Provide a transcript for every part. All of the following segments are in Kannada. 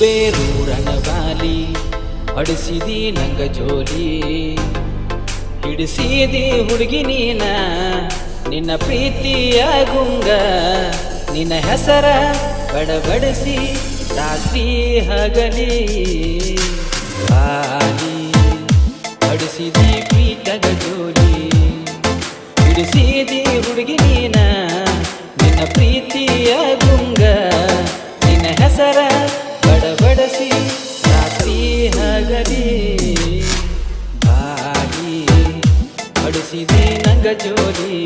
ಬೇರೂರನ ಬಾಲಿ ಹೊಡಿಸಿದಿ ನಂಗ ಜೋಲಿ ಹಿಡಿಸಿದಿ ಹುಡುಗಿ ನೀನ ನಿನ್ನ ಪ್ರೀತಿಯ ಗುಂಗ ನಿನ್ನ ಹೆಸರ ಬಡಬಡಿಸಿ ರಾತ್ರಿ ಹಗಲಿ ಬಾಲಿ ಹೊಡಿಸಿದಿ ಪ್ರೀತಗ ಜೋಲಿ ಹಿಡಿಸಿದಿ ಹುಡುಗಿ ನೀನ ನಿನ್ನ ಪ್ರೀತಿಯ ಗುಂಗ ನಿನ್ನ ಹೆಸರ ಬಡಬಡಿಸಿ ರಾತ್ರಿ ಹಗಲಿ ಬಾಲಿ ಹೊಡಿಸಿದಿ ನಂಗ ಜೋಲಿ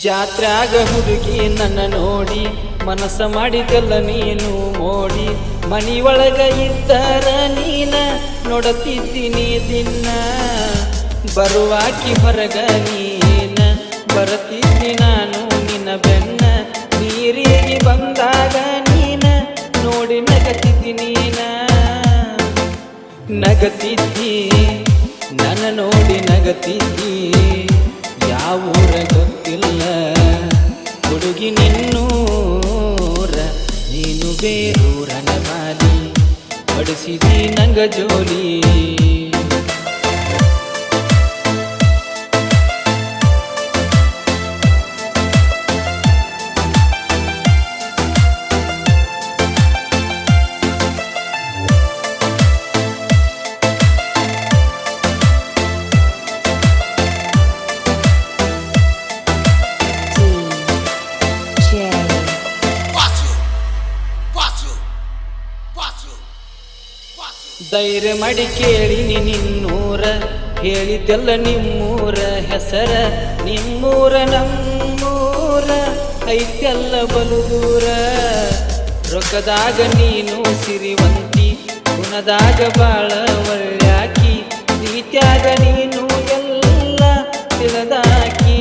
ಜಾತ್ರ್ಯಾಗ ಹುಡುಗಿ ನನ್ನ ನೋಡಿ ಮನಸ್ಸ ಮಾಡಿದೆಲ್ಲ ನೀನು ಮೋಡಿ ಮನಿಯೊಳಗ ಇದ್ದರ ನೀನ ನೋಡತಿದ್ದೀನಿ ದಿನ ಬರುವಾಕಿ ಹೊರಗ ನೀನ ಬರತಿದ್ದಿ ನಾನು ನಿನ್ನ ಬೆನ್ನ ನೀರಿಗೆ ಬಂದಾಗ ನೀನ ನೋಡಿ ನಗತಿದ್ದಿ ನೀನ ನಗತಿದ್ದಿ ನನ್ನ ನೋಡಿ ನಗತಿದ್ದಿ ಯಾವೂರ ಗೊತ್ತಿಲ್ಲ ಹುಡುಗಿ ನಿನ್ನೂರ ನೀನು ಬೇರೂರನ ಬಾಲಿ ಹೊಡಿಸಿದಿ ನಂಗ ಜೋಲಿ ಧೈರ್ಯ ಮಾಡಿ ಕೇಳಿನಿ ನಿನ್ನೂರ ಹೇಳಿದ್ದೆಲ್ಲ ನಿಮ್ಮೂರ ಹೆಸರ ನಿಮ್ಮೂರ ನಮ್ಮೂರ ಐತೆಲ್ಲ ಬಲು ದೂರ ರೊಕ್ಕದಾಗ ನೀನು ಸಿರಿವಂತಿ ಗುಣದಾಗ ಬಾಳ ಒಳ್ಳ್ಯಾಕಿ ಪ್ರೀತ್ಯಾಗ ನೀನು ಎಲ್ಲ ತಿಳಿದಾಕಿ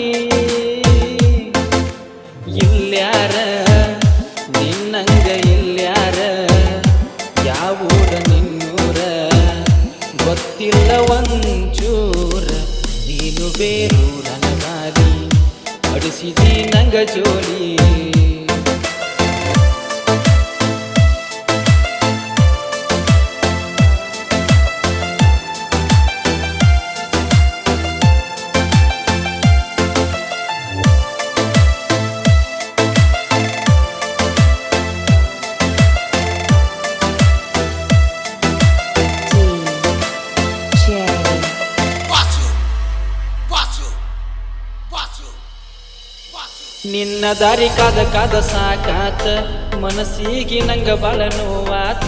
ಇಲ್ಯಾರ ನಿನ್ನಂಗ ಇಲ್ಯಾರ ಯಾವೂರ ನಿನ್ನೂರ ಗೊತ್ತಿಲ್ಲ ಒಂಚೂರ ನೀನು ಬೇರೂರನ ಬಾಲಿ ಹೊಡಿಸಿದಿ ನಂಗ ಜೋಲಿ ನಿನ್ನ ದಾರಿ ಕಾದ ಕಾದ ಸಾಕಾತ ಮನಸ್ಸಿಗೆ ನಂಗ ಬಾಳ ನೋವಾತ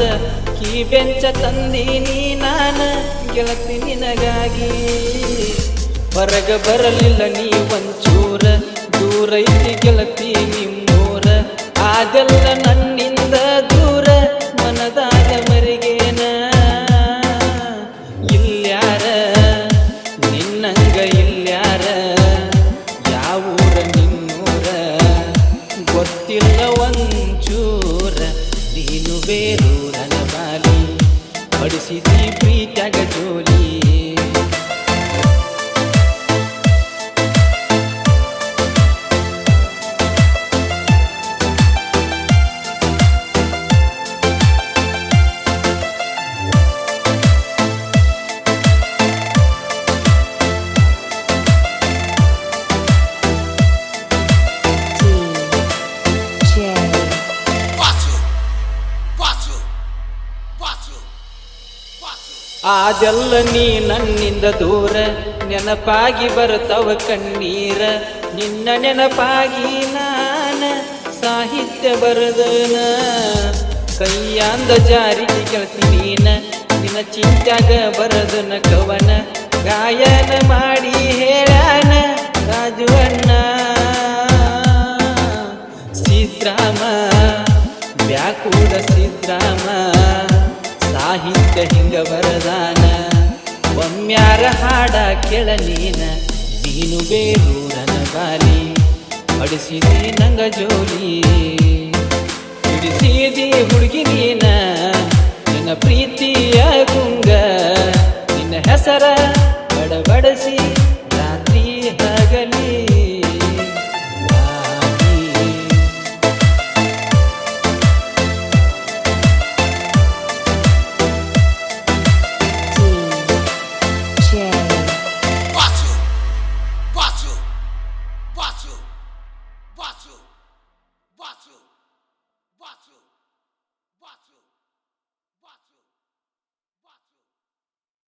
ಕೀ ಬೆಂಚ ತಂದೀನಿ ನಾನ ಗೆಳತಿ ನಿನಗಾಗಿ ಹೊರಗ ಬರಲಿಲ್ಲ ನೀ ಒಂಚೂರ ದೂರ ಐತಿ ಗೆಳತಿ ನಿಮ್ಮೂರ ಅದೆಲ್ಲ ನನ್ನಿಂದ ದೂರ ಮನದಾಗ ಮರಿಗೇನ ಇಲ್ಯಾರ ನಿನ್ನಂಗ ಇಲ್ಯಾರ ಯಾವೂರ ಗೊತ್ತಿಲ್ಲ ಒಂಚೂರ ನೀನು ಬೇರೂರನ ಬಾಲಿ ಹೊಡಿಸಿದಿ ಪ್ರೀತ್ಯಾಗ ಜೋಲಿ ಅದೆಲ್ಲ ನೀ ನನ್ನಿಂದ ದೂರ ನೆನಪಾಗಿ ಬರ್ತಾವ ಕಣ್ಣೀರ ನಿನ್ನ ನೆನಪಾಗಿ ನಾನ ಸಾಹಿತ್ಯ ಬರದನ ಕೈಯಾಂದ ಜಾರಿಗೆ ಗೆಳತಿ ನೀನ ನಿನ್ನ ಚಿಂತ್ಯಾಗ ಬರದನ ಕವನ ಗಾಯನ ಮಾಡಿ ಹೇಳಾನ ರಾಜುವಣ್ಣ ಸಿದ್ರಾಮ ಬ್ಯಾಕೂಡ ಸಿದ್ರಾಮ ಸಾಹಿತ್ಯ ಹಿಂಗ ಬರದಾನ ಒಮ್ಮ್ಯಾರ ಹಾಡ ಕೆಳ ನೀನು ಬೇರೂರನ ಬಾಲಿ ಅಡಿಸಿದಿ ನಂಗ ಜೋಲಿ ಹಿಡಿಸಿದಿ ಹುಡುಗಿ ನಿನ್ನ ಪ್ರೀತಿಯ ಗುಂಗ ನಿನ್ನ ಹೆಸರ ಬಡಬಡಸಿ ರಾತ್ರಿ ಹಗಲಿ Batu.